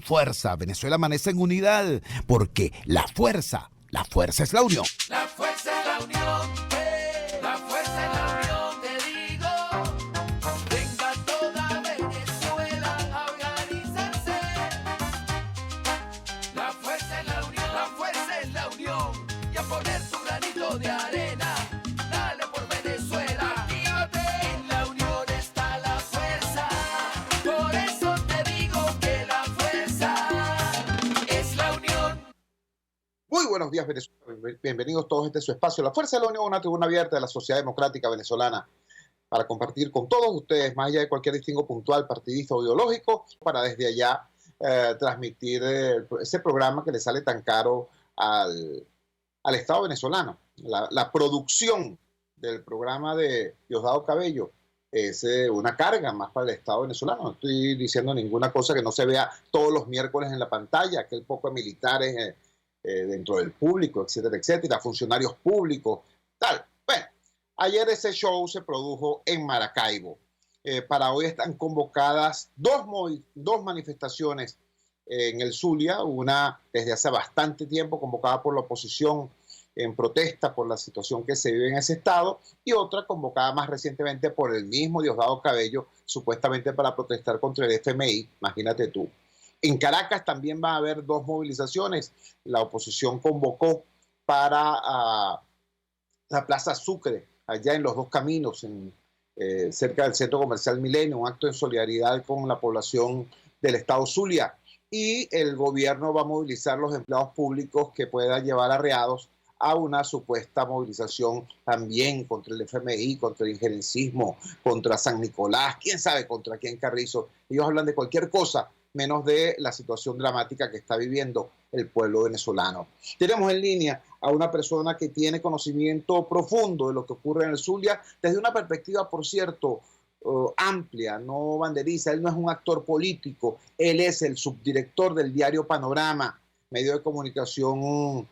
fuerza. Venezuela amanece en unidad, porque la fuerza es la unión. La fuerza es la unión, la fuerza es la unión, te digo. Venga toda Venezuela a organizarse. La fuerza es la unión, la fuerza es la unión. Y a poner tu granito de arena, dale por Venezuela. Actívate, en la unión está la fuerza. Por eso te digo que la fuerza es la unión. Muy buenos días, Venezuela. Bienvenidos todos a este su espacio. La Fuerza de la Unión, una tribuna abierta de la sociedad democrática venezolana para compartir con todos ustedes, más allá de cualquier distingo puntual, partidista o ideológico, para desde allá transmitir ese programa que le sale tan caro al Estado venezolano. La producción del programa de Diosdado Cabello es una carga más para el Estado venezolano. No estoy diciendo ninguna cosa que no se vea todos los miércoles en la pantalla, aquel poco de militares dentro del público, etcétera, etcétera, funcionarios públicos, tal. Bueno, ayer ese show se produjo en Maracaibo. Para hoy están convocadas dos manifestaciones en el Zulia, una desde hace bastante tiempo convocada por la oposición en protesta por la situación que se vive en ese estado, y otra convocada más recientemente por el mismo Diosdado Cabello, supuestamente para protestar contra el FMI, imagínate tú. En Caracas también va a haber dos movilizaciones. La oposición convocó para la Plaza Sucre, allá en los Dos Caminos, cerca del Centro Comercial Milenio, un acto de solidaridad con la población del estado Zulia. Y el gobierno va a movilizar los empleados públicos que puedan llevar arreados a una supuesta movilización también contra el FMI, contra el injerencismo, contra San Nicolás, quién sabe contra quién Carrizo. Ellos hablan de cualquier cosa menos de la situación dramática que está viviendo el pueblo venezolano. Tenemos en línea a una persona que tiene conocimiento profundo de lo que ocurre en el Zulia, desde una perspectiva, por cierto, amplia, no banderiza. Él no es un actor político, él es el subdirector del diario Panorama, medio de comunicación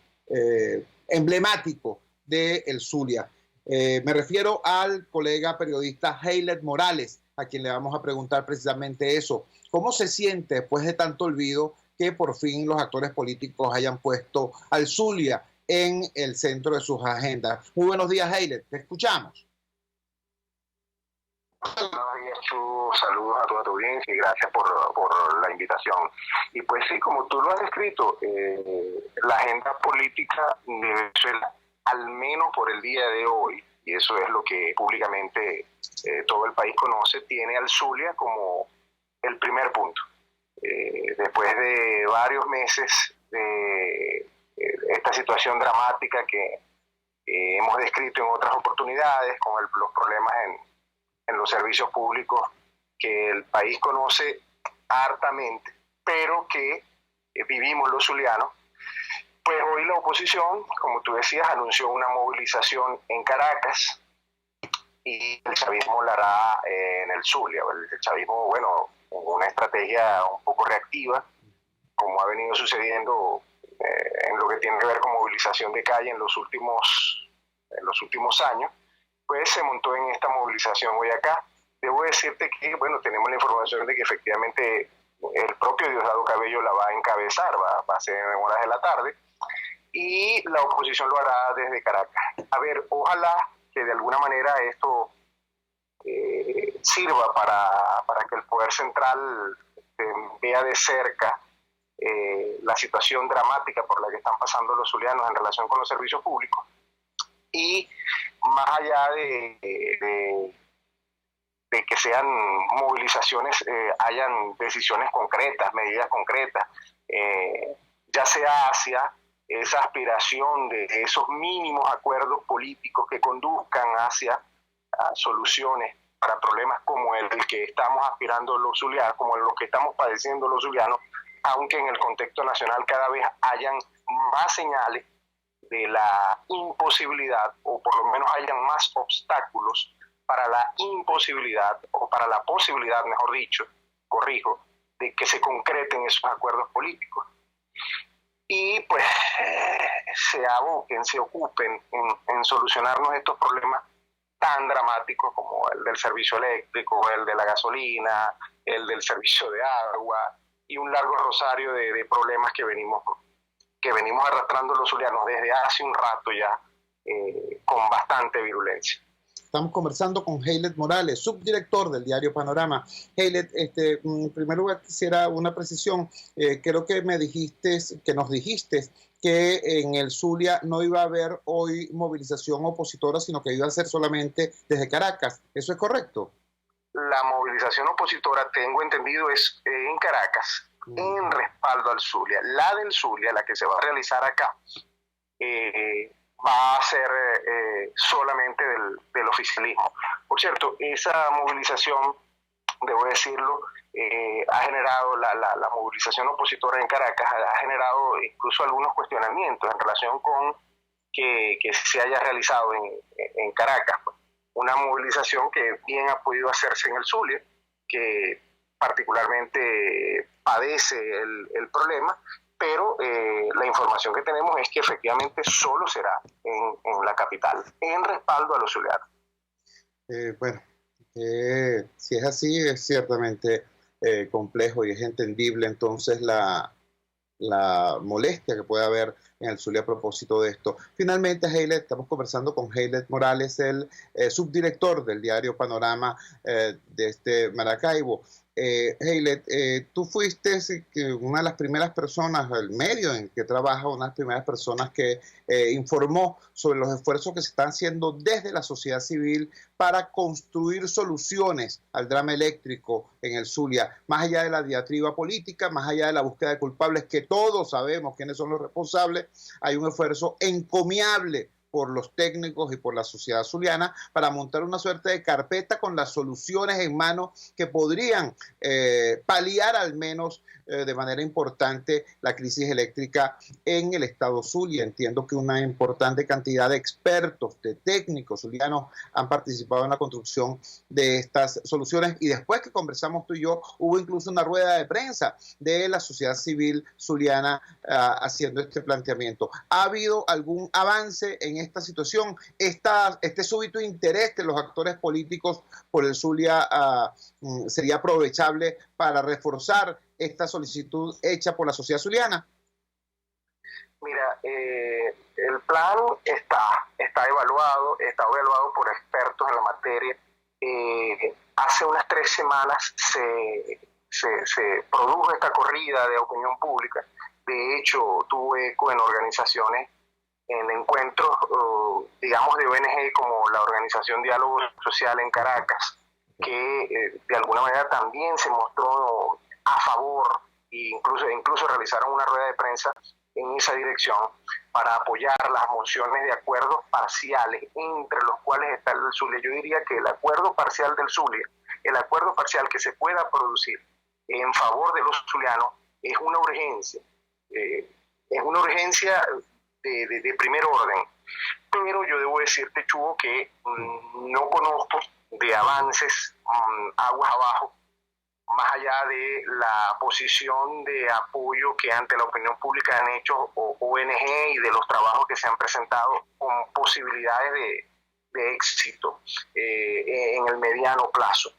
emblemático de el Zulia. Me refiero al colega periodista Heiler Morales, a quien le vamos a preguntar precisamente eso. ¿Cómo se siente después de tanto olvido que por fin los actores políticos hayan puesto al Zulia en el centro de sus agendas? Muy buenos días, Heiler, te escuchamos. Buenos días, Chu. Saludos a toda tu audiencia y gracias por la invitación. Y pues sí, como tú lo has descrito, la agenda política de Venezuela, al menos por el día de hoy, y eso es lo que públicamente todo el país conoce, tiene al Zulia como el primer punto. Después de varios meses de esta situación dramática que hemos descrito en otras oportunidades, con los problemas en los servicios públicos que el país conoce hartamente, pero que vivimos los zulianos, pues hoy la oposición, como tú decías, anunció una movilización en Caracas y el chavismo la hará en el Zulia. El chavismo, bueno, una estrategia un poco reactiva, como ha venido sucediendo en lo que tiene que ver con movilización de calle en los últimos años, pues se montó en esta movilización hoy acá. Debo decirte que, bueno, tenemos la información de que efectivamente el propio Diosdado Cabello la va a encabezar, va a ser en horas de la tarde, y la oposición lo hará desde Caracas. A ver, ojalá que de alguna manera esto sirva para que el Poder Central vea de cerca la situación dramática por la que están pasando los zulianos en relación con los servicios públicos, y más allá de que sean movilizaciones, hayan decisiones concretas, medidas concretas, ya sea hacia esa aspiración de esos mínimos acuerdos políticos que conduzcan hacia soluciones para problemas como el que estamos aspirando los zulianos, como los que estamos padeciendo los zulianos, aunque en el contexto nacional cada vez hayan más señales de la imposibilidad, o por lo menos hayan más obstáculos para la imposibilidad, o para la posibilidad, mejor dicho, corrijo, de que se concreten esos acuerdos políticos. Y pues se aboquen, se ocupen en solucionarnos estos problemas tan dramáticos como el del servicio eléctrico, el de la gasolina, el del servicio de agua y un largo rosario de problemas que venimos arrastrando los zulianos desde hace un rato ya, con bastante virulencia. Estamos conversando con Heilet Morales, subdirector del diario Panorama. Heilet, en primer lugar quisiera una precisión. Creo que nos dijiste que en el Zulia no iba a haber hoy movilización opositora, sino que iba a ser solamente desde Caracas. ¿Eso es correcto? La movilización opositora, tengo entendido, es en Caracas, en respaldo al Zulia. La del Zulia, la que se va a realizar acá, va a ser solamente del oficialismo. Por cierto, esa movilización, debo decirlo, ha generado, la movilización opositora en Caracas ha generado incluso algunos cuestionamientos en relación con que se haya realizado en Caracas. Una movilización que bien ha podido hacerse en el Zulia, que particularmente padece el problema, pero la información que tenemos es que efectivamente solo será en la capital, en respaldo a los zulianos. Bueno, si es así, es ciertamente complejo y es entendible entonces la molestia que puede haber en el Zulia a propósito de esto. Finalmente, Heilet, estamos conversando con Heilet Morales, el subdirector del diario Panorama de Maracaibo. Heilet, tú fuiste una de las primeras personas, el medio en que trabaja, una de las primeras personas que informó sobre los esfuerzos que se están haciendo desde la sociedad civil para construir soluciones al drama eléctrico en el Zulia, más allá de la diatriba política, más allá de la búsqueda de culpables, que todos sabemos quiénes son los responsables. Hay un esfuerzo encomiable por los técnicos y por la sociedad zuliana para montar una suerte de carpeta con las soluciones en mano que podrían paliar al menos de manera importante la crisis eléctrica en el estado Zulia. Entiendo que una importante cantidad de expertos, de técnicos zulianos han participado en la construcción de estas soluciones, y después que conversamos tú y yo, hubo incluso una rueda de prensa de la sociedad civil zuliana haciendo este planteamiento. ¿Ha habido algún avance en esta situación? Este súbito interés de los actores políticos por el Zulia sería aprovechable para reforzar esta solicitud hecha por la sociedad zuliana. Mira, el plan está evaluado por expertos en la materia. Hace unas 3 semanas se produjo esta corrida de opinión pública. De hecho, tuvo eco en organizaciones, en encuentros, digamos, de ONG como la Organización Diálogo Social en Caracas, que de alguna manera también se mostró a favor, e incluso realizaron una rueda de prensa en esa dirección para apoyar las mociones de acuerdos parciales, entre los cuales está el del Zulia. Yo diría que el acuerdo parcial del Zulia, el acuerdo parcial que se pueda producir en favor de los zulianos, es una urgencia. Es una urgencia de primer orden. Pero yo debo decirte, Chugo, que no conozco de avances aguas abajo, más allá de la posición de apoyo que ante la opinión pública han hecho ONG y de los trabajos que se han presentado con posibilidades de éxito en el mediano plazo.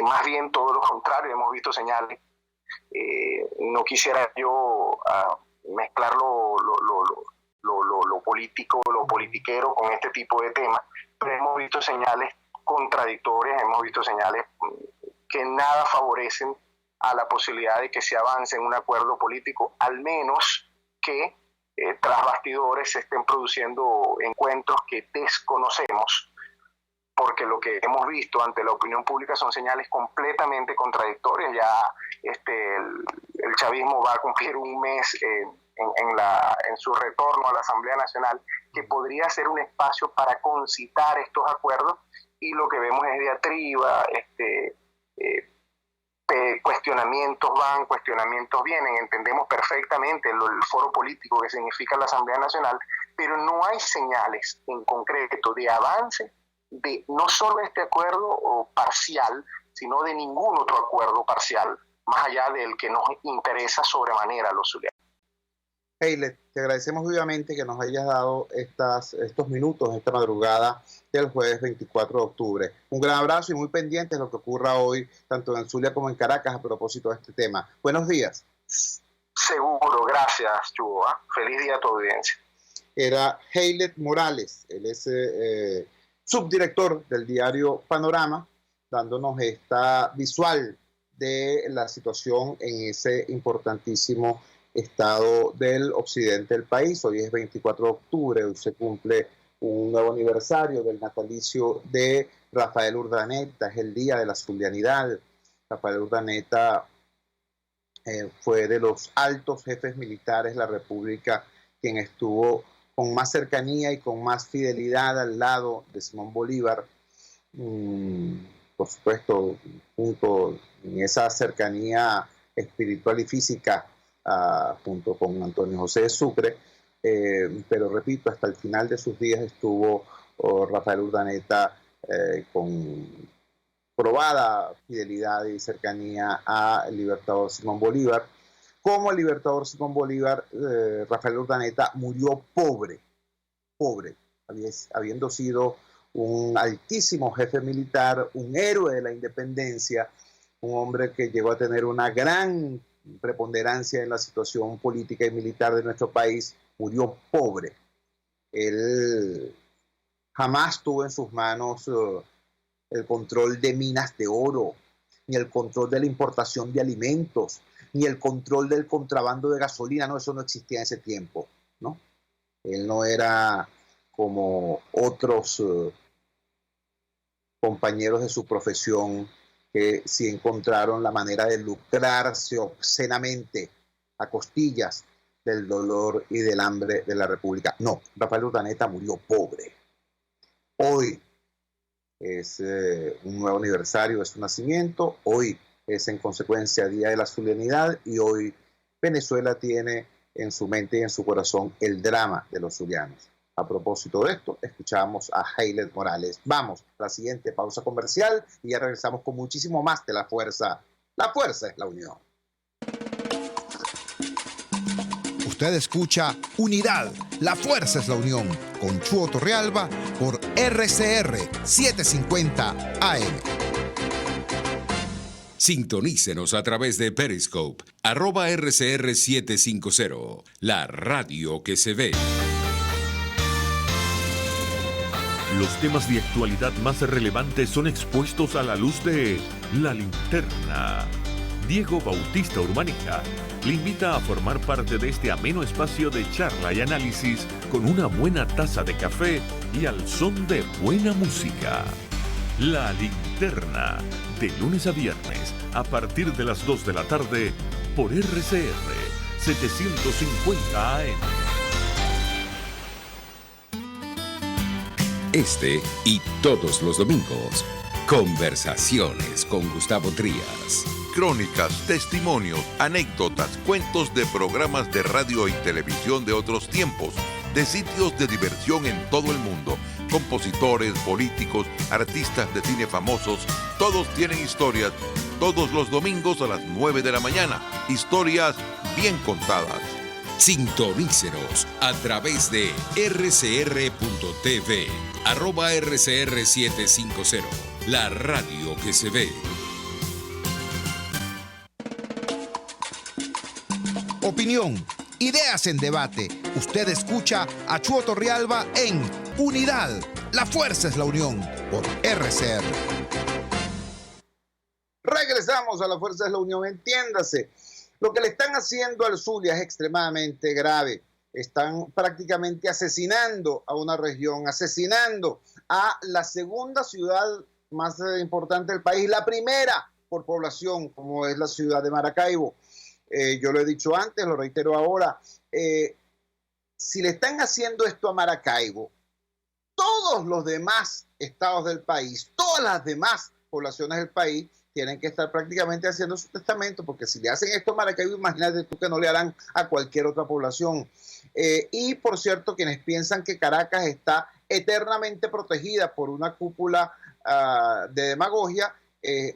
Más bien todo lo contrario, hemos visto señales. No quisiera yo mezclar lo político, lo politiquero con este tipo de temas, pero hemos visto señales contradictorias, hemos visto señales que nada favorecen a la posibilidad de que se avance en un acuerdo político, al menos que tras bastidores se estén produciendo encuentros que desconocemos, porque lo que hemos visto ante la opinión pública son señales completamente contradictorias. Ya el chavismo va a cumplir un mes en su retorno a la Asamblea Nacional, que podría ser un espacio para concitar estos acuerdos, y lo que vemos es diatriba, cuestionamientos van, cuestionamientos vienen. Entendemos perfectamente el foro político que significa la Asamblea Nacional, pero no hay señales en concreto de avance de no solo este acuerdo parcial, sino de ningún otro acuerdo parcial, más allá del que nos interesa sobremanera a los zulianos. Heilet, te agradecemos vivamente que nos hayas dado estos minutos, esta madrugada del jueves 24 de octubre. Un gran abrazo y muy pendientes de lo que ocurra hoy, tanto en Zulia como en Caracas, a propósito de este tema. Buenos días. Seguro, gracias, Chugo. Feliz día a tu audiencia. Era Heilet Morales, él es subdirector del diario Panorama, dándonos esta visual de la situación en ese importantísimo estado del occidente del país. Hoy es 24 de octubre, hoy se cumple un nuevo aniversario del natalicio de Rafael Urdaneta, es el día de la zulianidad. Rafael Urdaneta fue de los altos jefes militares de la República quien estuvo con más cercanía y con más fidelidad al lado de Simón Bolívar. Por supuesto, junto en esa cercanía espiritual y física, junto con Antonio José de Sucre, pero repito, hasta el final de sus días estuvo Rafael Urdaneta con probada fidelidad y cercanía al libertador Simón Bolívar. Como el libertador Simón Bolívar, Rafael Urdaneta murió pobre, habiendo sido un altísimo jefe militar, un héroe de la independencia, un hombre que llegó a tener una gran preponderancia en la situación política y militar de nuestro país, murió pobre. Él jamás tuvo en sus manos el control de minas de oro, ni el control de la importación de alimentos, ni el control del contrabando de gasolina. No, eso no existía en ese tiempo, ¿no? Él no era como otros compañeros de su profesión que sí encontraron la manera de lucrarse obscenamente a costillas del dolor y del hambre de la República. No, Rafael Urdaneta murió pobre. Hoy es un nuevo aniversario de su nacimiento, hoy es en consecuencia Día de la Zulianidad y hoy Venezuela tiene en su mente y en su corazón el drama de los zulianos. A propósito de esto, escuchamos a Heilet Morales. Vamos a la siguiente pausa comercial y ya regresamos con muchísimo más de La Fuerza. La fuerza es la unión. Usted escucha Unidad, la fuerza es la unión, con Chuo Torrealba por RCR 750 AM. Sintonícenos a través de Periscope, @RCR750, la radio que se ve. Los temas de actualidad más relevantes son expuestos a la luz de La Linterna. Diego Bautista Urmanica le invita a formar parte de este ameno espacio de charla y análisis con una buena taza de café y al son de buena música. La Linterna, de lunes a viernes, a partir de las 2 de la tarde, por RCR 750 AM. Este y todos los domingos, conversaciones con Gustavo Trías. Crónicas, testimonios, anécdotas, cuentos de programas de radio y televisión de otros tiempos, de sitios de diversión en todo el mundo, compositores, políticos, artistas de cine famosos, todos tienen historias, todos los domingos a las 9 de la mañana, historias bien contadas. Sintonícenos a través de rcr.tv, @RCR750, la radio que se ve. Opinión, ideas en debate. Usted escucha a Chuo Torrealba en Unidad, la fuerza es la unión, por RCR. Regresamos a La Fuerza es la Unión. Entiéndase, lo que le están haciendo al Zulia es extremadamente grave. Están prácticamente asesinando a una región, asesinando a la segunda ciudad más importante del país, la primera por población, como es la ciudad de Maracaibo. Yo lo he dicho antes, lo reitero ahora, si le están haciendo esto a Maracaibo, todos los demás estados del país, todas las demás poblaciones del país tienen que estar prácticamente haciendo su testamento, porque si le hacen esto a Maracaibo, imagínate tú que no le harán a cualquier otra población. Y por cierto, quienes piensan que Caracas está eternamente protegida por una cúpula de demagogia,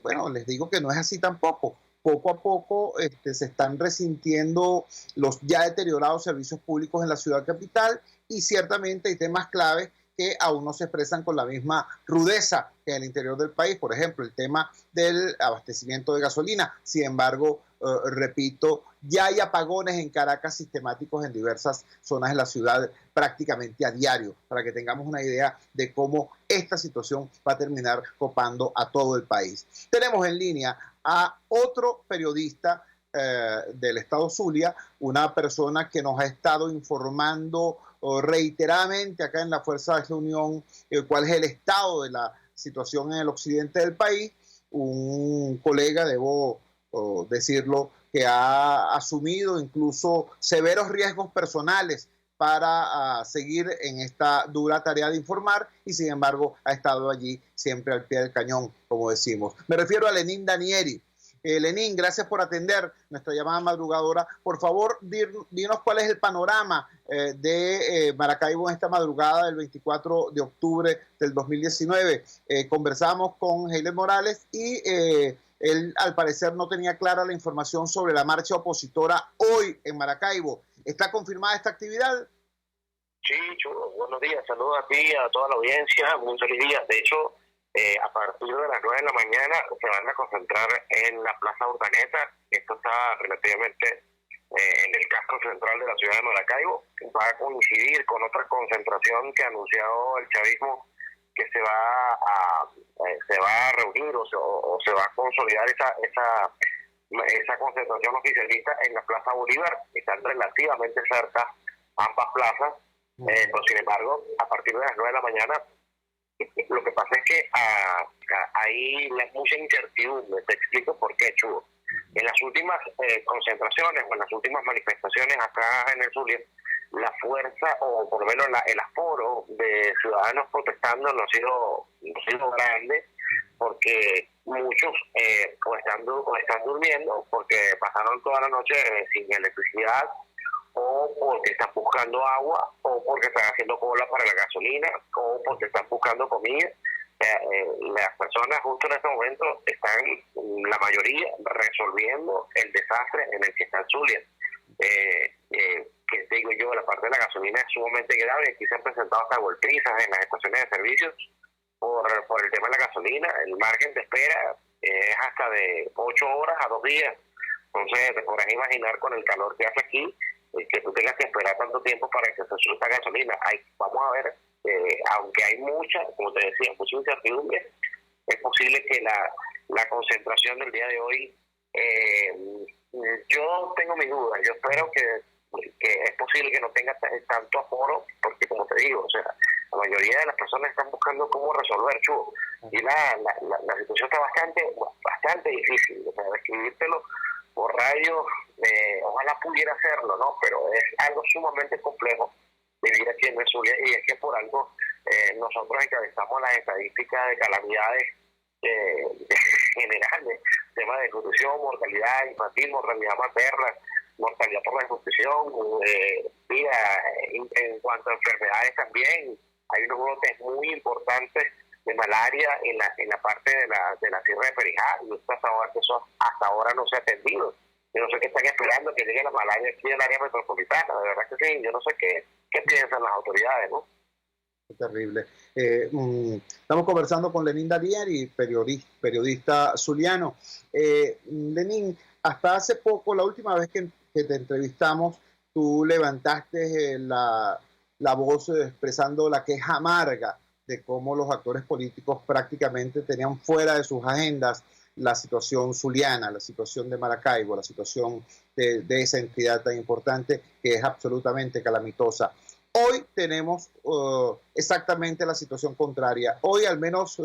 bueno, les digo que no es así tampoco. poco a poco se están resintiendo los ya deteriorados servicios públicos en la ciudad capital, y ciertamente hay temas claves que aún no se expresan con la misma rudeza que en el interior del país. Por ejemplo, el tema del abastecimiento de gasolina. Sin embargo, repito, ya hay apagones en Caracas sistemáticos en diversas zonas de la ciudad prácticamente a diario, para que tengamos una idea de cómo esta situación va a terminar copando a todo el país. Tenemos en línea a otro periodista del estado Zulia, una persona que nos ha estado informando reiteradamente acá en la Fuerza de la Unión cuál es el estado de la situación en el occidente del país, un colega, debo decirlo, que ha asumido incluso severos riesgos personales para seguir en esta dura tarea de informar, y sin embargo ha estado allí siempre al pie del cañón, como decimos. Me refiero a Lenín Danieri. Lenín, gracias por atender nuestra llamada madrugadora. Por favor, dinos cuál es el panorama de Maracaibo en esta madrugada del 24 de octubre del 2019. Conversamos con Heiler Morales y él, al parecer, no tenía clara la información sobre la marcha opositora hoy en Maracaibo. ¿Está confirmada esta actividad? Sí, Chulo, buenos días. Saludos a ti, a toda la audiencia. Muy feliz día. De hecho, a partir de las 9 de la mañana se van a concentrar en la Plaza Urdaneta. Esto está relativamente en el casco central de la ciudad de Maracaibo. Va a coincidir con otra concentración que ha anunciado el chavismo, que se va a reunir o se va a consolidar esa concentración oficialista en la Plaza Bolívar. Están relativamente cerca ambas plazas, pero sin embargo, a partir de las 9 de la mañana, lo que pasa es que hay mucha incertidumbre. Te explico por qué, Chugo. En las últimas concentraciones o en las últimas manifestaciones acá en el Zulia, la fuerza, o por lo menos el aforo de ciudadanos protestando no ha sido grande, porque muchos o están durmiendo porque pasaron toda la noche sin electricidad, o porque están buscando agua, o porque están haciendo cola para la gasolina, o porque están buscando comida. Las personas justo en este momento están, la mayoría, resolviendo el desastre en el que está el Zulia. Que digo yo, la parte de la gasolina es sumamente grave. Aquí se han presentado hasta golpizas en las estaciones de servicios por el tema de la gasolina. El margen de espera es hasta de 8 horas a 2 días. Entonces te podrás imaginar, con el calor que hace aquí, que tú tengas que esperar tanto tiempo para que se suelta gasolina. Vamos a ver, aunque hay mucha, como te decía, mucha incertidumbre, es posible que la concentración del día de hoy, yo tengo mis dudas. Yo espero que es posible que no tenga tanto aforo, porque, como te digo, o sea, la mayoría de las personas están buscando cómo resolver, Chugo, y la situación está bastante difícil. O sea, describírtelo por radio, ojalá pudiera hacerlo, ¿no? Pero es algo sumamente complejo vivir aquí en el Zulia, y es que por algo nosotros encabezamos las estadísticas de calamidades generales, tema de desnutrición, mortalidad infantil, mortalidad materna, mortalidad por la desnutrición, en cuanto a enfermedades también. Hay unos brotes muy importantes de malaria en la parte de la Sierra de Perijá, y eso hasta ahora no se ha atendido. Yo no sé qué están esperando que llegue la malaria aquí en el área metropolitana. De verdad que sí, yo no sé qué piensan las autoridades, ¿no? Terrible. Estamos conversando con Lenín Danieri, periodista zuliano. Lenín, hasta hace poco, la última vez que te entrevistamos, tú levantaste la voz expresando la queja amarga de cómo los actores políticos prácticamente tenían fuera de sus agendas la situación zuliana, la situación de Maracaibo, la situación de esa entidad tan importante que es absolutamente calamitosa. Hoy tenemos exactamente la situación contraria. Hoy, al menos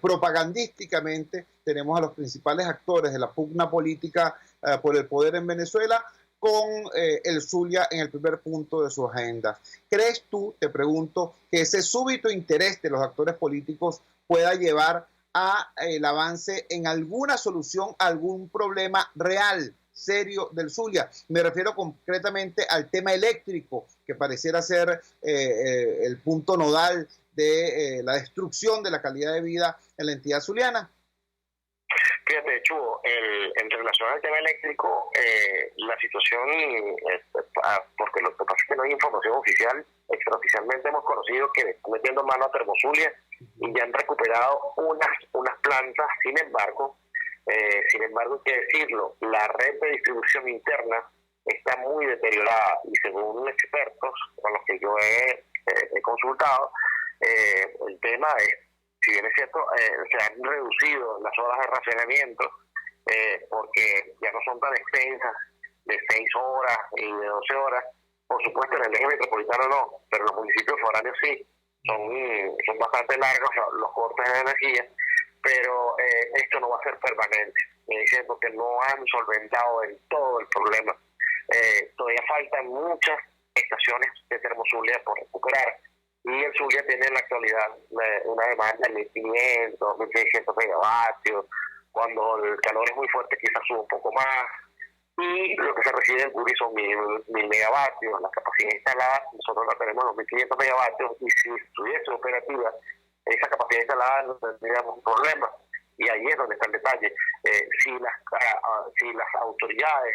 propagandísticamente, tenemos a los principales actores de la pugna política por el poder en Venezuela con el Zulia en el primer punto de su agenda. ¿Crees tú, te pregunto, que ese súbito interés de los actores políticos pueda llevar a el avance en alguna solución a algún problema real, serio del Zulia? Me refiero concretamente al tema eléctrico, que pareciera ser el punto nodal de la destrucción de la calidad de vida en la entidad zuliana. Fíjate, Chugo, en relación al tema eléctrico, la situación, porque lo que pasa es que no hay información oficial, extraoficialmente hemos conocido que están metiendo mano a Termozulia y ya han recuperado unas plantas. Sin embargo, hay que decirlo, la red de distribución interna está muy deteriorada y según expertos con los que yo he consultado, el tema es, si bien es cierto, se han reducido las horas de racionamiento porque ya no son tan extensas, de 6 horas y de 12 horas. Por supuesto, en el eje metropolitano no, pero en los municipios foráneos sí, son bastante largos los cortes de energía, pero esto no va a ser permanente. Me dicen porque no han solventado del todo el problema. Todavía faltan muchas estaciones de Termozulia por recuperar. Y el Zulia tiene en la actualidad una demanda de 1.500, 1.600 megavatios. Cuando el calor es muy fuerte, quizás sube un poco más. Y lo que se recibe en Curi son 1.000 megavatios. La capacidad instalada, nosotros la tenemos los 1.500 megavatios. Y si estuviese operativa, esa capacidad instalada no tendríamos un problema. Y ahí es donde está el detalle. Si las autoridades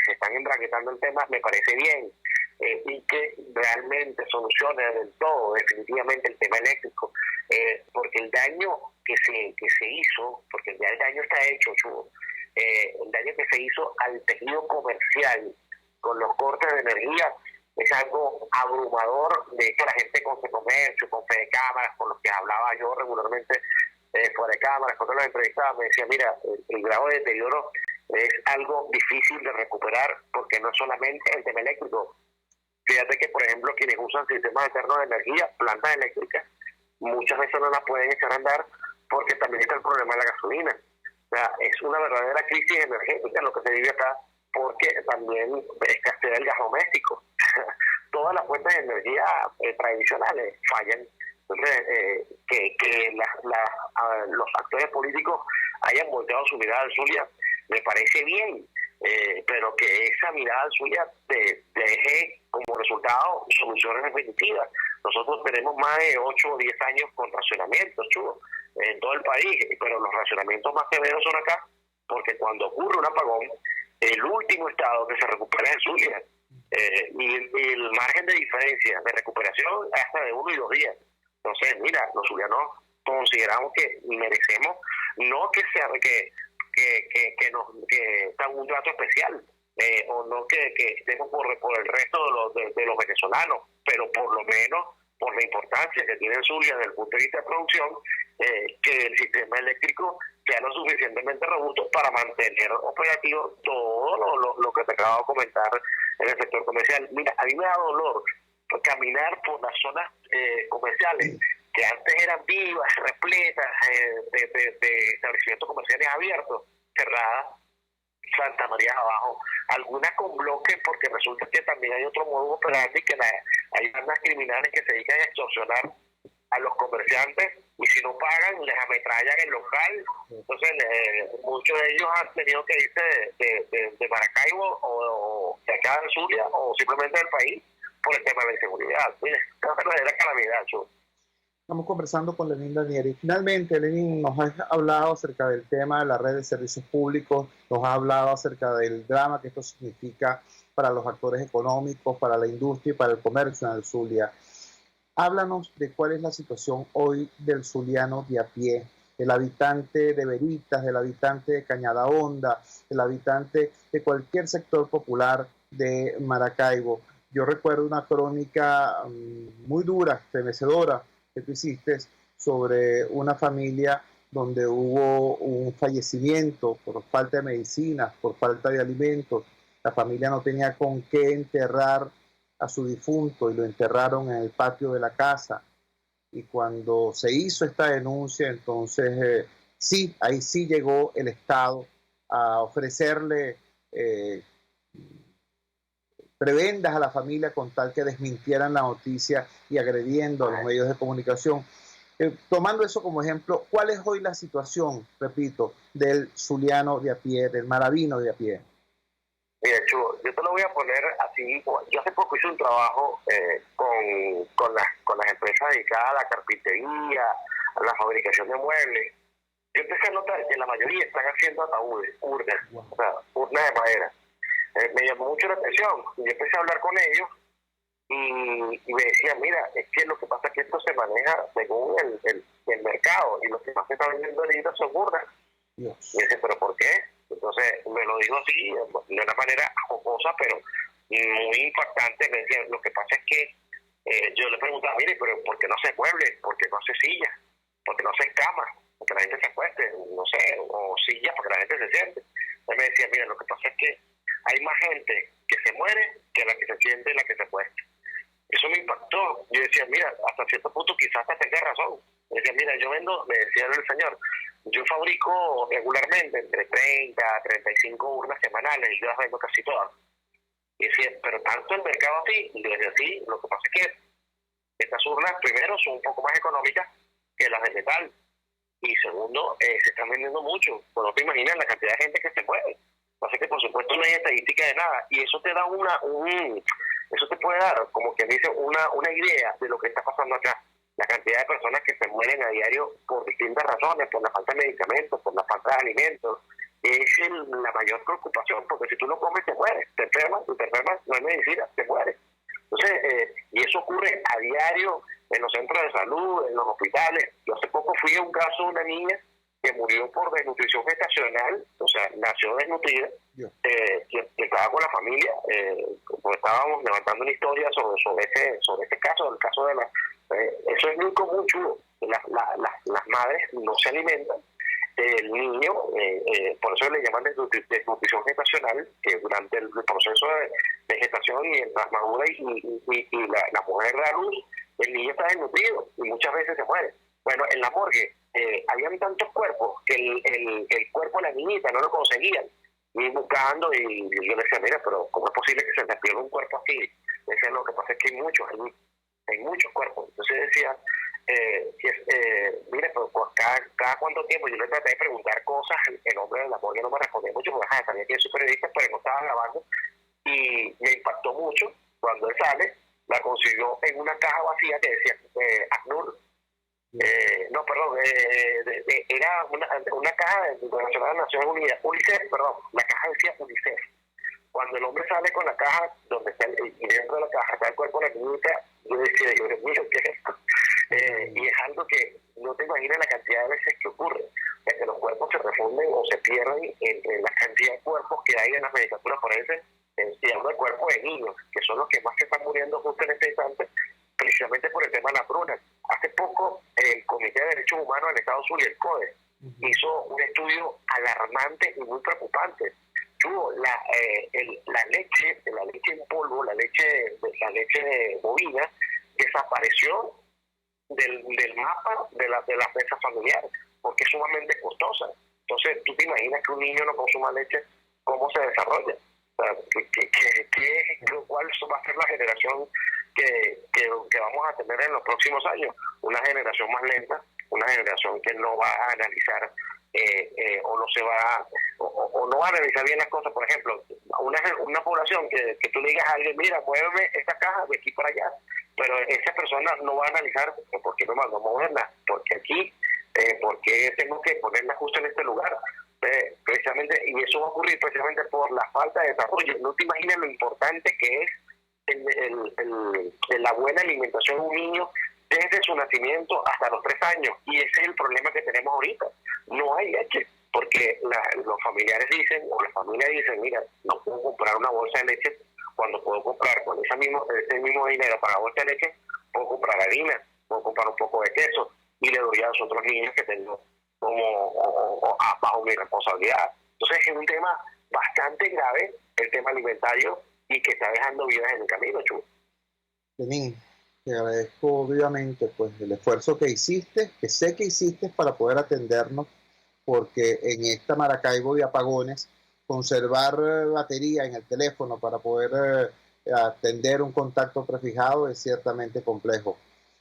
se están embraguetando el tema, me parece bien. Y que realmente solucione del todo, definitivamente, el tema eléctrico, porque el daño que se hizo, porque ya el daño está hecho, el daño que se hizo al tejido comercial con los cortes de energía es algo abrumador. De hecho, la gente con Comercio, con Fede Cámaras, con los que hablaba yo regularmente fuera de cámaras, cuando los entrevistaba, me decía, mira, el grado de deterioro es algo difícil de recuperar, porque no es solamente el tema eléctrico. Fíjate que, por ejemplo, quienes usan sistemas alternos de energía, plantas eléctricas, muchas veces no las pueden echar a andar porque también está el problema de la gasolina. O sea, es una verdadera crisis energética lo que se vive acá, porque también escasea el gas doméstico. Todas las fuentes de energía tradicionales fallan. Entonces, que los actores políticos hayan volteado su mirada al Zulia, me parece bien. Pero que esa mirada suya deje como resultado soluciones definitivas. Nosotros tenemos más de 8 o 10 años con racionamientos, en todo el país, pero los racionamientos más severos son acá, porque cuando ocurre un apagón, el último estado que se recupera es el Zulia, y el margen de diferencia de recuperación es hasta de 1 y 2 días. Entonces, mira, los zulianos consideramos que merecemos, no que sea que está un trato especial, o no que estemos por el resto de los venezolanos, pero por lo menos por la importancia que tiene el Zulia desde el punto de vista de producción, que el sistema eléctrico sea lo suficientemente robusto para mantener operativo todo lo que te acabo de comentar en el sector comercial. Mira, a mí me da dolor caminar por las zonas comerciales que antes eran vivas, repletas de establecimientos comerciales abiertos, cerradas, Santa María abajo, algunas con bloques, porque resulta que también hay otro modo operandi, que hay bandas criminales que se dedican a extorsionar a los comerciantes, y si no pagan les ametrallan el local. Entonces muchos de ellos han tenido que irse de Maracaibo o de acá de Zulia o simplemente del país por el tema de la inseguridad. Mira, es una verdadera calamidad, Chu. Estamos conversando con Lenín Danieri. Finalmente, Lenín nos ha hablado acerca del tema de la red de servicios públicos, nos ha hablado acerca del drama que esto significa para los actores económicos, para la industria y para el comercio en el Zulia. Háblanos de cuál es la situación hoy del zuliano de a pie, del habitante de Veritas, del habitante de Cañada Honda, del habitante de cualquier sector popular de Maracaibo. Yo recuerdo una crónica muy dura, estremecedora, que tú hiciste sobre una familia donde hubo un fallecimiento por falta de medicinas, por falta de alimentos. La familia no tenía con qué enterrar a su difunto y lo enterraron en el patio de la casa. Y cuando se hizo esta denuncia, entonces ahí sí llegó el Estado a ofrecerle prebendas a la familia con tal que desmintieran la noticia y agrediendo a los medios de comunicación. Tomando eso como ejemplo, ¿cuál es hoy la situación, repito, del zuliano de a pie, del maravino de a pie? Mira, Chu, yo te lo voy a poner así. Yo hace poco hice un trabajo con las empresas dedicadas a la carpintería, a la fabricación de muebles, yo empecé a notar que la mayoría están haciendo ataúdes, urnas, o sea, urnas de madera. Me llamó mucho la atención. Yo empecé a hablar con ellos y me decían, mira, es que lo que pasa es que esto se maneja según el mercado, y lo que más se está vendiendo ahorita son urnas. Dios. Y dice, ¿pero por qué? Entonces me lo dijo así, de una manera jocosa, pero muy impactante. Me decía, lo que pasa es que yo le preguntaba, mire, pero ¿por qué no se muebles? ¿Por qué no se sillas? ¿Por qué no se camas? ¿Por qué la gente se acueste? No sé, o sillas para que la gente se siente. Él me decía, mira, lo que pasa es que hay más gente que se muere que la que se siente y la que se acuesta. Eso me impactó. Yo decía, mira, hasta cierto punto quizás hasta tenga razón. Me decía, mira, yo vendo, me decía el señor, yo fabrico regularmente entre 30 a 35 urnas semanales y yo las vendo casi todas. Y decía, pero tanto el mercado así. Y yo decía, sí, lo que pasa es que estas urnas, primero, son un poco más económicas que las de metal. Y segundo, se están vendiendo mucho. Pues no te imaginas la cantidad de gente que se mueve. Así que, por supuesto, no hay estadística de nada. Y eso te da eso te puede dar, como que dice, una idea de lo que está pasando acá. La cantidad de personas que se mueren a diario por distintas razones, por la falta de medicamentos, por la falta de alimentos, es la mayor preocupación, porque si tú no comes te mueres, te enfermas, no hay medicina, te mueres. Entonces, y eso ocurre a diario en los centros de salud, en los hospitales. Yo hace poco fui a un caso de una niña que murió por desnutrición gestacional, o sea, nació desnutrida, que estaba con la familia, pues estábamos levantando una historia sobre ese caso, el caso de eso es muy común, Chulo. Las madres no se alimentan, el niño, por eso le llaman desnutrición gestacional, que durante el proceso de gestación y mientras madura y la mujer da luz, el niño está desnutrido y muchas veces se muere. Bueno, en la morgue habían tantos cuerpos que el cuerpo de la niñita no lo conseguían, y buscando, y yo le decía, mira, pero ¿cómo es posible que se me pierda un cuerpo así? Decía, lo que pasa es que hay muchos cuerpos. Entonces decía, mira, pero por cada cuánto tiempo, yo le traté de preguntar cosas, el hombre de la morgue no me respondía mucho, porque sabía que yo soy periodista, pero no estaba grabando, y me impactó mucho cuando él sale, la consiguió en una caja vacía que decía ACNUR. Era una caja internacional de Naciones Unidas, UNICEF, perdón, la caja decía UNICEF. Cuando el hombre sale con la caja, donde está y dentro de la caja está el cuerpo de la niñita, yo decía, Dios mío, ¿qué es esto? Y es algo que no te imaginas la cantidad de veces que ocurre, que los cuerpos se refunden o se pierden en la cantidad de cuerpos que hay en las medicaturas forenses, y hablo de cuerpos de niños, que son los que más se están muriendo justo en este instante, precisamente por el tema de las brunas. Hace poco el Comité de Derechos Humanos del Estado Sur y el CODE hizo un estudio alarmante y muy preocupante. La leche en polvo, la leche bovina, desapareció del mapa de las mesas familiares, porque es sumamente costosa. Entonces, tú te imaginas que un niño no consuma leche, ¿cómo se desarrolla? O sea, ¿cuál va a ser la generación que vamos a tener en los próximos años? Una generación más lenta, una generación que no va a analizar o no va a analizar bien las cosas. Por ejemplo, una población que tú le digas a alguien, mira, muéveme esta caja de aquí para allá, pero esa persona no va a analizar por qué me mandó a moverla, porque aquí, por qué tengo que ponerla justo en este lugar. Precisamente, y eso va a ocurrir precisamente por la falta de desarrollo. No te imaginas lo importante que es la buena alimentación de un niño desde su nacimiento hasta los 3 años, y ese es el problema que tenemos ahorita. No hay leche, porque los familiares dicen, o la familia dice, mira, no puedo comprar una bolsa de leche cuando puedo comprar con ese mismo dinero para la bolsa de leche, puedo comprar harina, puedo comprar un poco de queso, y le doy a los otros niños que tengo bajo mi responsabilidad. Entonces es un tema bastante grave, el tema alimentario, y que está dejando vidas en el camino, Chulo. Lenín, te agradezco vivamente pues el esfuerzo que hiciste, que sé que hiciste para poder atendernos, porque en esta Maracaibo de apagones, conservar batería en el teléfono para poder atender un contacto prefijado es ciertamente complejo.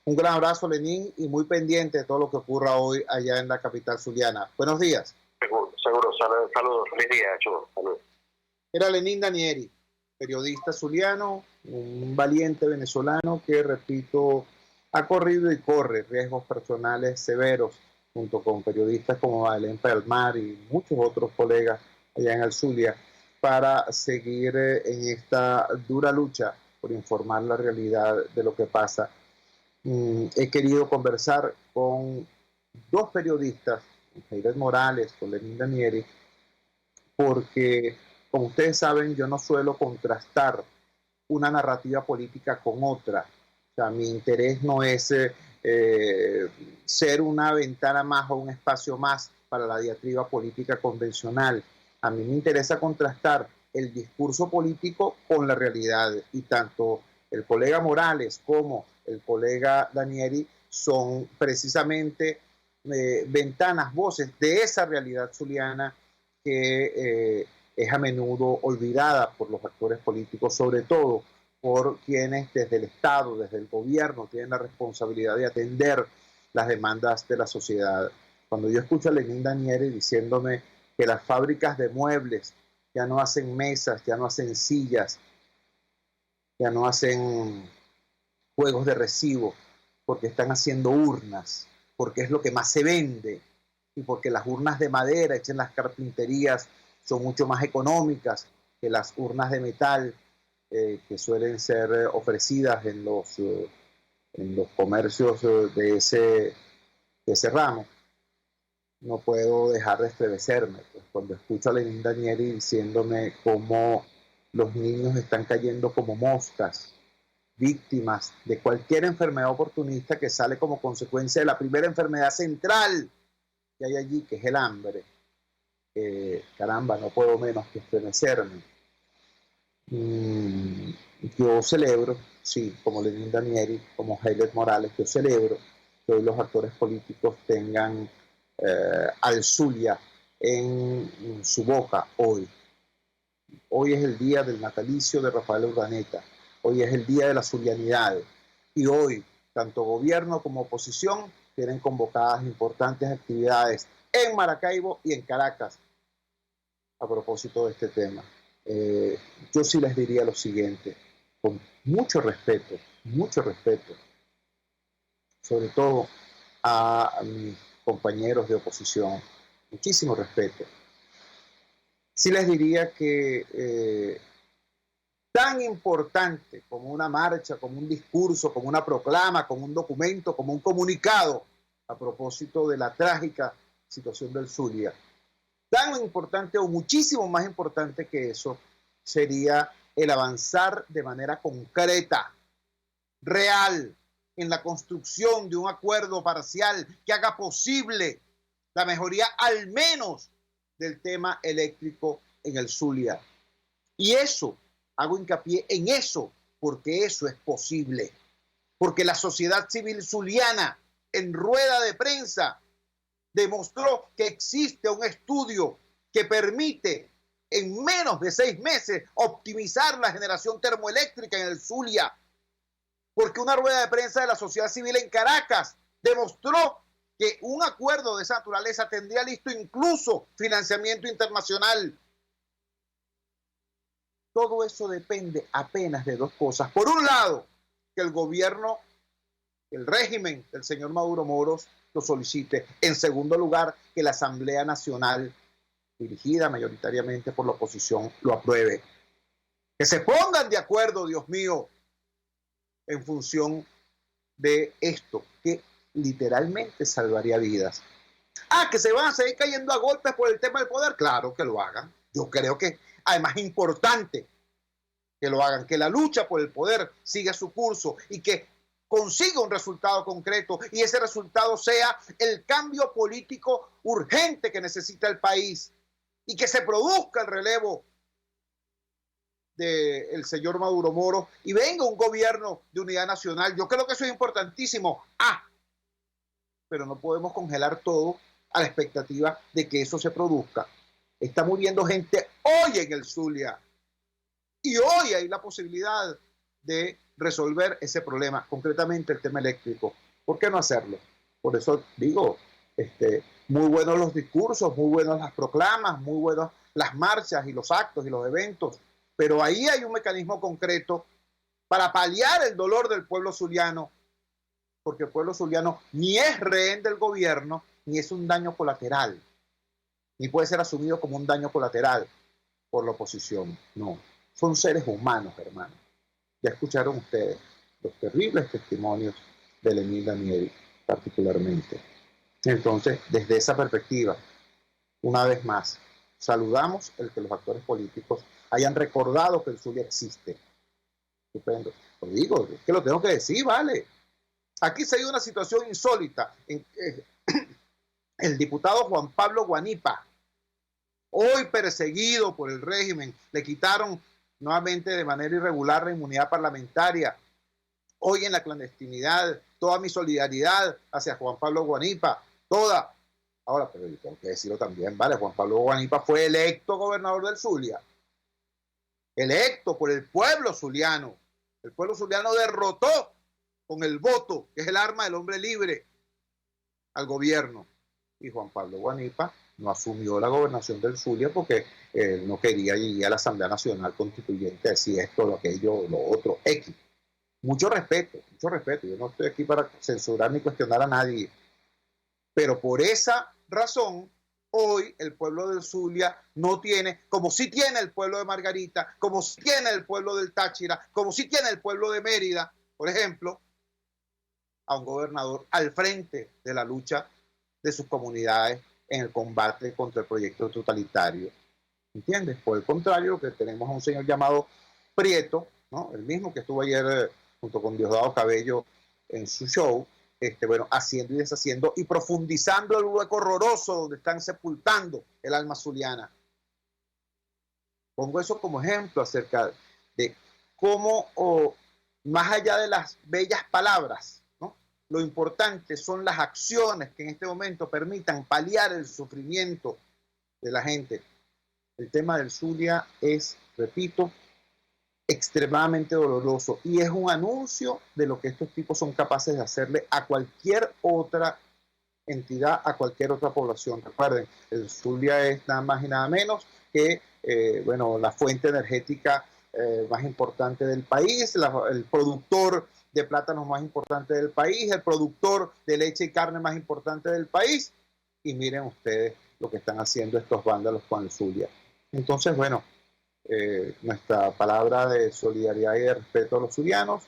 Un gran abrazo, Lenín, y muy pendiente de todo lo que ocurra hoy allá en la capital zuliana. Buenos días. Seguro. Saludos. Feliz día, Chulo. Saludos. Era Lenín Danieri, periodista zuliano, un valiente venezolano que, repito, ha corrido y corre riesgos personales severos junto con periodistas como Madeleine Pelmar y muchos otros colegas allá en el Zulia, para seguir en esta dura lucha por informar la realidad de lo que pasa. He querido conversar con dos periodistas, con Heilet Morales, con Lenín Danieri, porque, como ustedes saben, yo no suelo contrastar una narrativa política con otra. O sea, mi interés no es ser una ventana más o un espacio más para la diatriba política convencional. A mí me interesa contrastar el discurso político con la realidad, y tanto el colega Morales como el colega Danieri son precisamente ventanas, voces de esa realidad zuliana que es a menudo olvidada por los actores políticos, sobre todo por quienes desde el Estado, desde el gobierno, tienen la responsabilidad de atender las demandas de la sociedad. Cuando yo escucho a Lenín Danieri diciéndome que las fábricas de muebles ya no hacen mesas, ya no hacen sillas, ya no hacen juegos de recibo, porque están haciendo urnas, porque es lo que más se vende, y porque las urnas de madera hechas en las carpinterías son mucho más económicas que las urnas de metal que suelen ser ofrecidas en los comercios de ese ramo. No puedo dejar de estremecerme pues, cuando escucho a Lenín Danieri diciéndome cómo los niños están cayendo como moscas, víctimas de cualquier enfermedad oportunista que sale como consecuencia de la primera enfermedad central que hay allí, que es el hambre. Caramba, no puedo menos que estremecerme. Yo celebro, sí, como Lenín Danieri, como Heilet Morales, yo celebro que hoy los actores políticos tengan al Zulia en su boca hoy. Hoy es el día del natalicio de Rafael Urdaneta, hoy es el día de la zulianidad, y hoy tanto gobierno como oposición tienen convocadas importantes actividades en Maracaibo y en Caracas a propósito de este tema. Yo sí les diría lo siguiente, con mucho respeto, sobre todo a mis compañeros de oposición, muchísimo respeto. Sí les diría que tan importante como una marcha, como un discurso, como una proclama, como un documento, como un comunicado a propósito de la trágica situación del Zulia, tan importante o muchísimo más importante que eso sería el avanzar de manera concreta, real, en la construcción de un acuerdo parcial que haga posible la mejoría al menos del tema eléctrico en el Zulia. Y eso, hago hincapié en eso, porque eso es posible. Porque la sociedad civil zuliana en rueda de prensa demostró que existe un estudio que permite en menos de 6 meses optimizar la generación termoeléctrica en el Zulia. Porque una rueda de prensa de la sociedad civil en Caracas demostró que un acuerdo de esa naturaleza tendría listo incluso financiamiento internacional. Todo eso depende apenas de dos cosas. Por un lado, que el gobierno, el régimen del señor Maduro Moros lo solicite. En segundo lugar, que la Asamblea Nacional, dirigida mayoritariamente por la oposición, lo apruebe. Que se pongan de acuerdo, Dios mío, en función de esto, que literalmente salvaría vidas. Que se van a seguir cayendo a golpes por el tema del poder. Claro que lo hagan. Yo creo que además es importante que lo hagan, que la lucha por el poder siga su curso y que consiga un resultado concreto, y ese resultado sea el cambio político urgente que necesita el país, y que se produzca el relevo del señor Maduro Moros y venga un gobierno de unidad nacional. Yo creo que eso es importantísimo. Pero no podemos congelar todo a la expectativa de que eso se produzca. Está muriendo gente hoy en el Zulia, y hoy hay la posibilidad de resolver ese problema, concretamente el tema eléctrico. ¿Por qué no hacerlo? Por eso digo, muy buenos los discursos, muy buenas las proclamas, muy buenas las marchas y los actos y los eventos, pero ahí hay un mecanismo concreto para paliar el dolor del pueblo zuliano, porque el pueblo zuliano ni es rehén del gobierno, ni es un daño colateral, ni puede ser asumido como un daño colateral por la oposición. No, son seres humanos, hermanos. Ya escucharon ustedes los terribles testimonios de Lenín Daniel, particularmente. Entonces, desde esa perspectiva, una vez más, saludamos el que los actores políticos hayan recordado que el Zulia existe. Estupendo. Lo digo, es que lo tengo que decir, vale. Aquí se dio una situación insólita. El diputado Juan Pablo Guanipa, hoy perseguido por el régimen, le quitaron nuevamente de manera irregular la inmunidad parlamentaria. Hoy en la clandestinidad, toda mi solidaridad hacia Juan Pablo Guanipa, toda. Ahora, pero yo tengo que decirlo también, vale, Juan Pablo Guanipa fue electo gobernador del Zulia. Electo por el pueblo zuliano. El pueblo zuliano derrotó con el voto, que es el arma del hombre libre, al gobierno. Y Juan Pablo Guanipa no asumió la gobernación del Zulia porque no quería ir a la Asamblea Nacional Constituyente a decir esto, lo aquello, lo otro, X. Mucho respeto. Yo no estoy aquí para censurar ni cuestionar a nadie. Pero por esa razón, hoy el pueblo del Zulia no tiene, como sí tiene el pueblo de Margarita, como sí tiene el pueblo del Táchira, como sí tiene el pueblo de Mérida, por ejemplo, a un gobernador al frente de la lucha de sus comunidades en el combate contra el proyecto totalitario. ¿Entiendes? Por el contrario, que tenemos a un señor llamado Prieto, ¿no? El mismo que estuvo ayer junto con Diosdado Cabello en su show, bueno, haciendo y deshaciendo y profundizando el hueco horroroso donde están sepultando el alma zuliana. Pongo eso como ejemplo acerca de cómo, más allá de las bellas palabras, ¿no? Lo importante son las acciones que en este momento permitan paliar el sufrimiento de la gente. El tema del Zulia es, repito, extremadamente doloroso y es un anuncio de lo que estos tipos son capaces de hacerle a cualquier otra entidad, a cualquier otra población. Recuerden, el Zulia es nada más y nada menos que la fuente energética más importante del país, el productor de plátanos más importante del país, el productor de leche y carne más importante del país, y miren ustedes lo que están haciendo estos vándalos con el Zulia. Entonces, bueno, nuestra palabra de solidaridad y de respeto a los zulianos.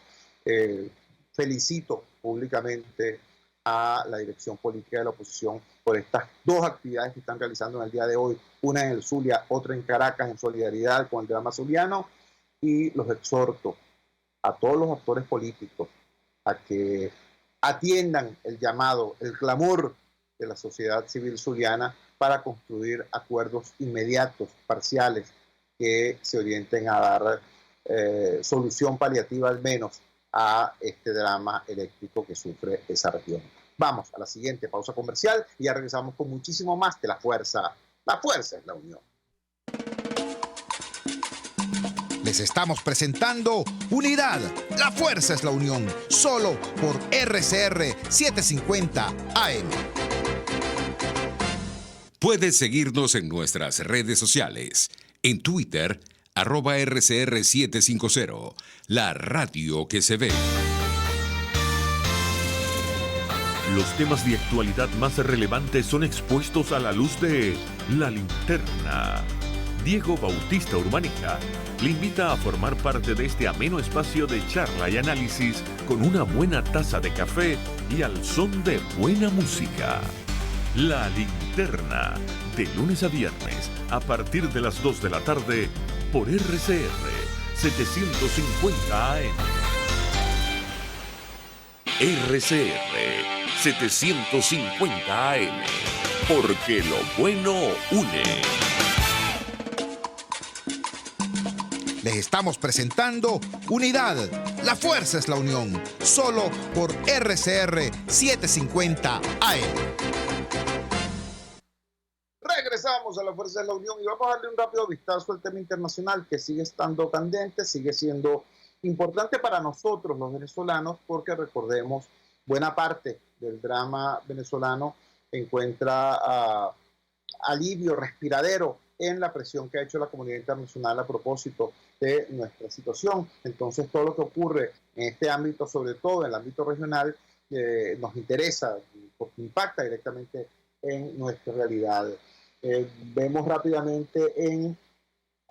Felicito públicamente a la dirección política de la oposición por estas dos actividades que están realizando en el día de hoy, una en el Zulia, otra en Caracas, en solidaridad con el drama zuliano, y los exhorto a todos los actores políticos a que atiendan el llamado, el clamor de la sociedad civil zuliana para construir acuerdos inmediatos, parciales, que se orienten a dar solución paliativa al menos a este drama eléctrico que sufre esa región. Vamos a la siguiente pausa comercial y ya regresamos con muchísimo más de La Fuerza. La fuerza es la unión. Les estamos presentando Unidad, la fuerza es la unión, solo por RCR 750 AM. Puedes seguirnos en nuestras redes sociales. En Twitter, @RCR750, la radio que se ve. Los temas de actualidad más relevantes son expuestos a la luz de La Linterna. Diego Bautista Urmanica le invita a formar parte de este ameno espacio de charla y análisis con una buena taza de café y al son de buena música. La Linterna, de lunes a viernes, a partir de las 2 de la tarde, por RCR 750 AM. RCR 750 AM, porque lo bueno une. Les estamos presentando Unidad, la fuerza es la unión, solo por RCR 750 AM. Regresamos a La Fuerza de la Unión y vamos a darle un rápido vistazo al tema internacional que sigue estando candente, sigue siendo importante para nosotros los venezolanos, porque recordemos, buena parte del drama venezolano encuentra alivio, respiradero en la presión que ha hecho la comunidad internacional a propósito de nuestra situación. Entonces, todo lo que ocurre en este ámbito, sobre todo en el ámbito regional, nos interesa porque impacta directamente en nuestra realidad. Vemos rápidamente en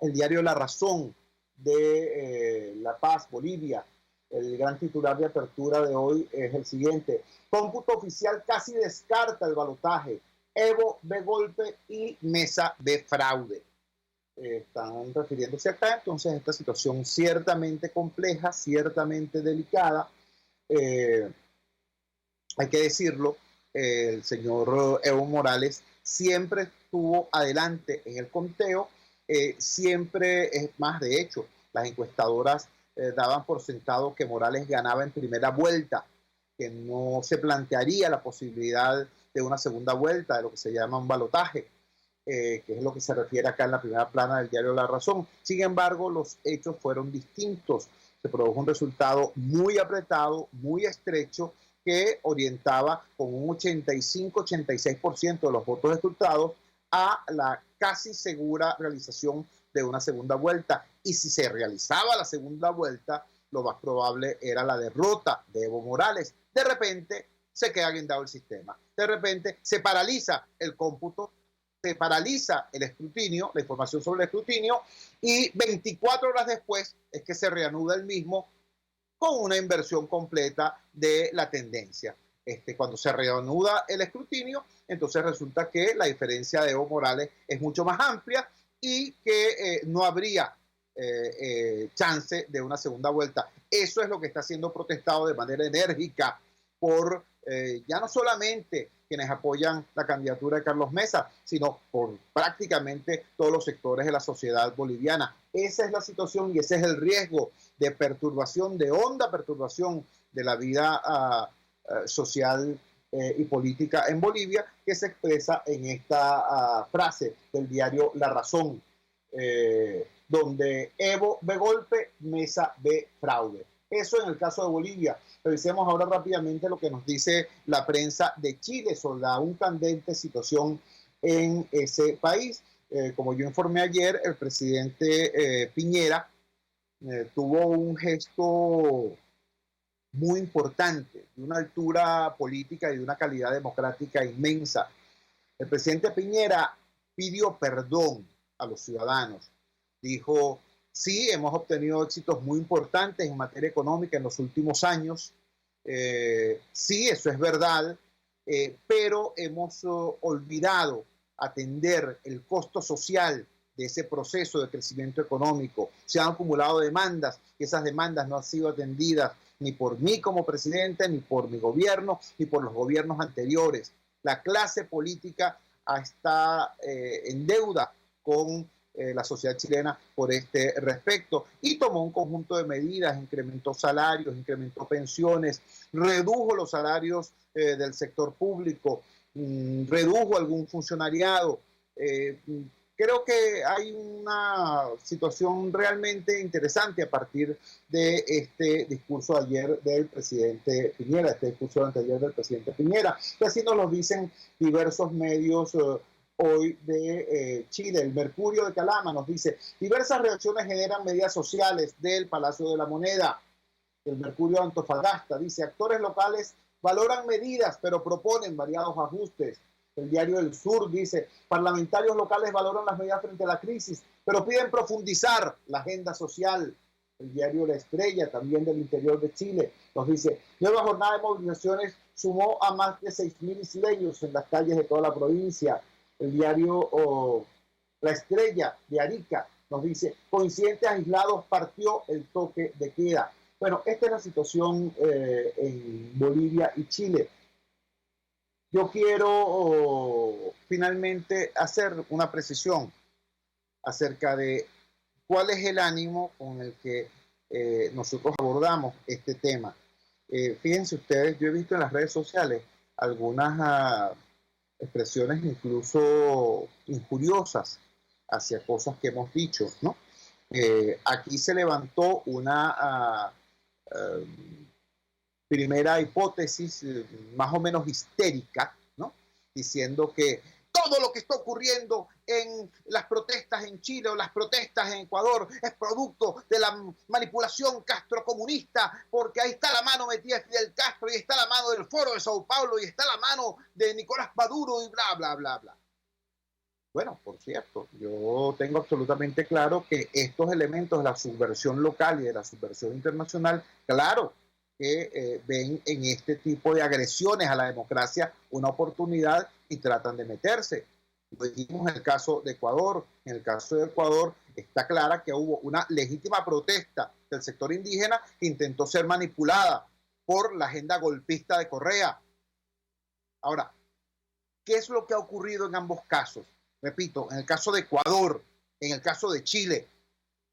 el diario La Razón de La Paz, Bolivia. El gran titular de apertura de hoy es el siguiente: cómputo oficial casi descarta el balotaje, Evo ve golpe y Mesa ve fraude. Están refiriéndose acá entonces a esta situación ciertamente compleja, ciertamente delicada. Hay que decirlo, el señor Evo Morales siempre estuvo adelante en el conteo, siempre es más, de hecho, las encuestadoras daban por sentado que Morales ganaba en primera vuelta, que no se plantearía la posibilidad de una segunda vuelta, de lo que se llama un balotaje, que es lo que se refiere acá en la primera plana del diario La Razón. Sin embargo, los hechos fueron distintos. Se produjo un resultado muy apretado, muy estrecho, que orientaba con un 85-86% de los votos escrutados a la casi segura realización de una segunda vuelta. Y si se realizaba la segunda vuelta, lo más probable era la derrota de Evo Morales. De repente se queda guindado el sistema. De repente se paraliza el cómputo, se paraliza el escrutinio, la información sobre el escrutinio, y 24 horas después es que se reanuda el mismo con una inversión completa de la tendencia. Cuando se reanuda el escrutinio, entonces resulta que la diferencia de Evo Morales es mucho más amplia y que no habría chance de una segunda vuelta. Eso es lo que está siendo protestado de manera enérgica por ya no solamente quienes apoyan la candidatura de Carlos Mesa, sino por prácticamente todos los sectores de la sociedad boliviana. Esa es la situación y ese es el riesgo de perturbación, de honda perturbación de la vida social y política en Bolivia, que se expresa en esta frase del diario La Razón, donde Evo ve golpe, Mesa ve fraude. Eso en el caso de Bolivia. Revisemos ahora rápidamente lo que nos dice la prensa de Chile sobre la aún candente situación en ese país. Como yo informé ayer, el presidente Piñera tuvo un gesto muy importante, de una altura política y de una calidad democrática inmensa. El presidente Piñera pidió perdón a los ciudadanos. Dijo: sí, hemos obtenido éxitos muy importantes en materia económica en los últimos años. Sí, eso es verdad, pero hemos olvidado atender el costo social de ese proceso de crecimiento económico. Se han acumulado demandas y esas demandas no han sido atendidas ni por mí como presidente, ni por mi gobierno, ni por los gobiernos anteriores. La clase política está en deuda con la sociedad chilena por este respecto, y tomó un conjunto de medidas: incrementó salarios, incrementó pensiones, redujo los salarios del sector público, redujo algún funcionariado. Creo que hay una situación realmente interesante a partir de este discurso ayer del presidente Piñera, este discurso anterior del presidente Piñera, que así nos lo dicen diversos medios hoy de Chile. El Mercurio de Calama nos dice: diversas reacciones generan medidas sociales del Palacio de la Moneda. El Mercurio de Antofagasta dice: actores locales valoran medidas pero proponen variados ajustes. El Diario del Sur dice: parlamentarios locales valoran las medidas frente a la crisis pero piden profundizar la agenda social. El Diario La Estrella, también del interior de Chile, nos dice: nueva jornada de movilizaciones sumó a más de 6.000 isleños en las calles de toda la provincia. El diario La Estrella de Arica nos dice: con incidentes aislados partió el toque de queda. Bueno, esta es la situación en Bolivia y Chile. Yo quiero finalmente hacer una precisión acerca de cuál es el ánimo con el que nosotros abordamos este tema. Fíjense ustedes, yo he visto en las redes sociales algunas expresiones incluso injuriosas hacia cosas que hemos dicho, ¿no? Aquí se levantó una primera hipótesis más o menos histérica, ¿no? Diciendo que todo lo que está ocurriendo en las protestas en Chile o las protestas en Ecuador es producto de la manipulación castrocomunista, porque ahí está la mano metida de Fidel Castro, y está la mano del Foro de Sao Paulo, y está la mano de Nicolás Maduro, y bla, bla, bla, bla. Bueno, por cierto, yo tengo absolutamente claro que estos elementos de la subversión local y de la subversión internacional, claro, que ven en este tipo de agresiones a la democracia una oportunidad y tratan de meterse. Lo dijimos en el caso de Ecuador. En el caso de Ecuador está clara que hubo una legítima protesta del sector indígena que intentó ser manipulada por la agenda golpista de Correa. Ahora, ¿qué es lo que ha ocurrido en ambos casos? Repito, en el caso de Ecuador, en el caso de Chile,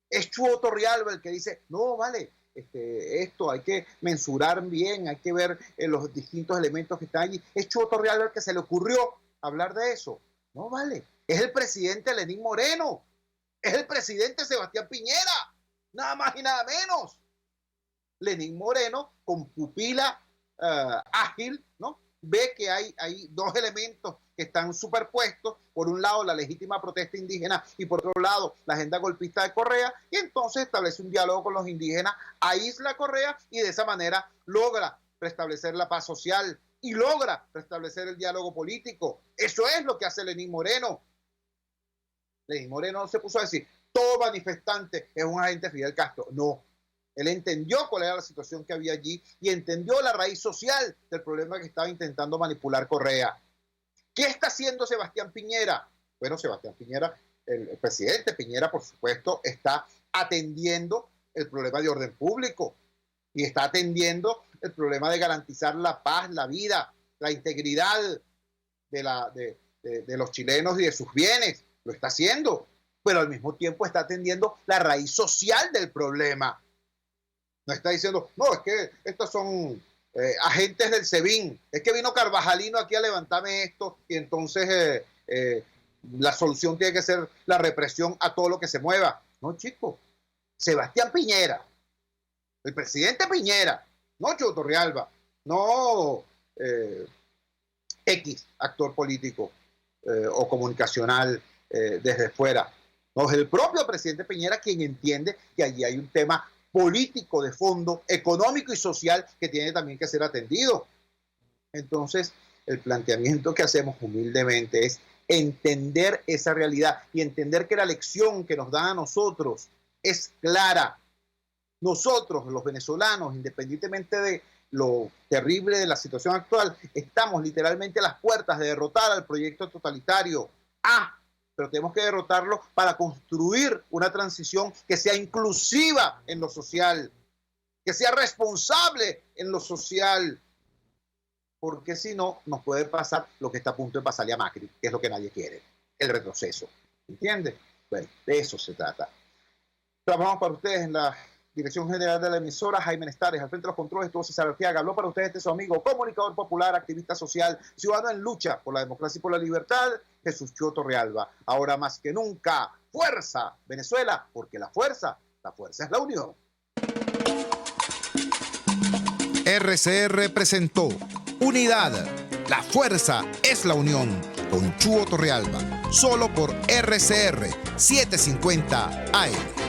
es Chuo Torrealba el que dice, no, vale, esto hay que mensurar bien, hay que ver los distintos elementos que están allí. Es Chuo Torrealba el que se le ocurrió hablar de eso. No, vale, es el presidente Lenín Moreno, es el presidente Sebastián Piñera, nada más y nada menos. Lenín Moreno, con pupila ágil, ¿no? Ve que hay dos elementos que están superpuestos, por un lado la legítima protesta indígena y por otro lado la agenda golpista de Correa, y entonces establece un diálogo con los indígenas, aísla a Correa y de esa manera logra restablecer la paz social y logra restablecer el diálogo político. Eso es lo que hace Lenín Moreno. Lenín Moreno no se puso a decir, todo manifestante es un agente de Fidel Castro. No. Él entendió cuál era la situación que había allí y entendió la raíz social del problema que estaba intentando manipular Correa. ¿Qué está haciendo Sebastián Piñera? Bueno, Sebastián Piñera, el presidente Piñera, por supuesto, está atendiendo el problema de orden público y está atendiendo el problema de garantizar la paz, la vida, la integridad de los chilenos y de sus bienes. Lo está haciendo, pero al mismo tiempo está atendiendo la raíz social del problema. No está diciendo, no, es que estos son agentes del SEBIN, es que vino Carvajalino aquí a levantarme esto y entonces la solución tiene que ser la represión a todo lo que se mueva. No, chicos, Sebastián Piñera, el presidente Piñera, no Chuo Torrealba, no X actor político o comunicacional desde fuera. No, es el propio presidente Piñera quien entiende que allí hay un tema político de fondo, económico y social que tiene también que ser atendido. Entonces, el planteamiento que hacemos humildemente es entender esa realidad y entender que la lección que nos dan a nosotros es clara. Nosotros, los venezolanos, independientemente de lo terrible de la situación actual, estamos literalmente a las puertas de derrotar al proyecto totalitario. Pero tenemos que derrotarlo para construir una transición que sea inclusiva en lo social, que sea responsable en lo social, porque si no, nos puede pasar lo que está a punto de pasarle a Macri, que es lo que nadie quiere, el retroceso. ¿Entiende? Bueno, de eso se trata. Trabajamos para ustedes en la Dirección General de la emisora, Jaime Nestares, al frente de los controles estuvo César Arteaga. Habló para ustedes su amigo, comunicador popular, activista social, ciudadano en lucha por la democracia y por la libertad, Jesús Chuo Torrealba. Ahora más que nunca, fuerza Venezuela, porque la fuerza es la unión. RCR presentó Unidad, la fuerza es la unión, con Chuo Torrealba, solo por RCR 750 AM.